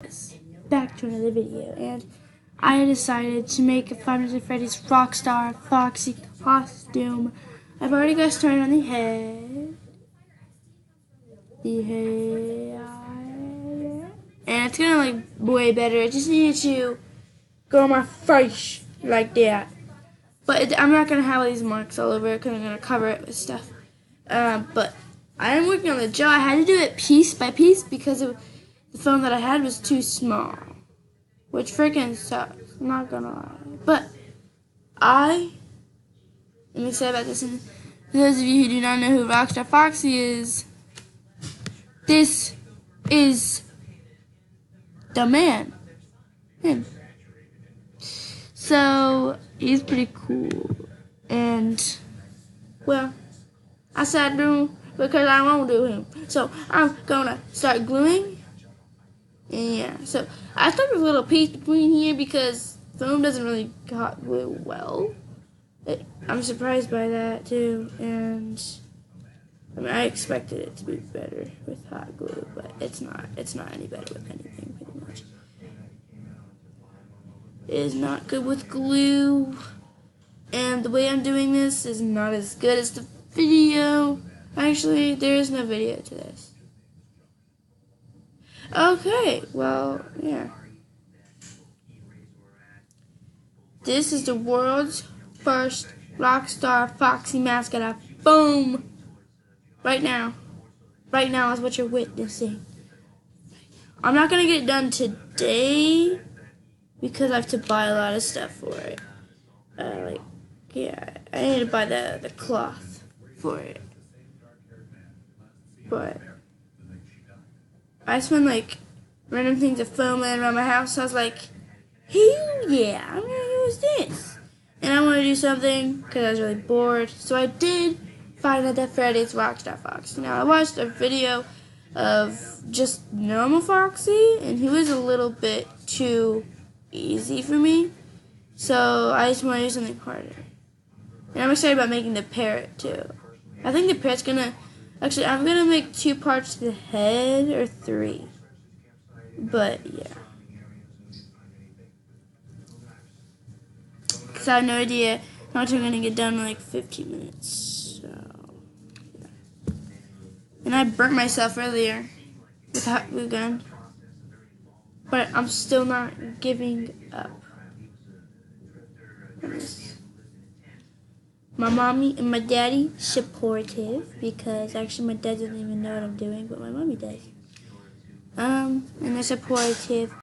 Back to another video, and I decided to make a Five Nights at Freddy's Rockstar Foxy costume. I've already got started on the head, and it's gonna look way better. I just needed to go on my face like that, but I'm not gonna have all these marks all over it because I'm gonna cover it with stuff. But I am working on the jaw. I had to do it piece by piece because the phone that I had was too small, which freaking sucks, I'm not gonna lie. But I am excited about this, and for those of you who do not know who Rockstar Foxy is, this is the man, him. So he's pretty cool, and well, I said do because I won't do him. So I'm gonna start gluing. And yeah, so I stuck a little piece between here because foam doesn't really hot glue well. I'm surprised by that too, and I mean I expected it to be better with hot glue, but it's not. It's not any better with anything, pretty much. It is not good with glue, and the way I'm doing this is not as good as the video. Actually, there is no video to this. Okay, well, yeah. This is the world's first Rockstar Foxy mascot. Boom! Right now. Right now is what you're witnessing. I'm not going to get it done today because I have to buy a lot of stuff for it. Yeah, I need to buy the cloth for it. But I spend like random things of foam laying around my house. So I was like, hell yeah, I'm going to use this. And I want to do something because I was really bored. So I did Five Nights at Freddy's Rockstar Foxy. Now I watched a video of just normal Foxy, and he was a little bit too easy for me. So I just want to do something harder. And I'm excited about making the parrot too. I think the parrot's going to... Actually, I'm going to make 2 parts to the head, or 3. But, yeah. Because I have no idea how much I'm going to get done in like 15 minutes. So, yeah. And I burnt myself earlier with a hot glue gun. But I'm still not giving up. My mommy and my daddy supportive because actually my dad doesn't even know what I'm doing, but my mommy does. And they're supportive.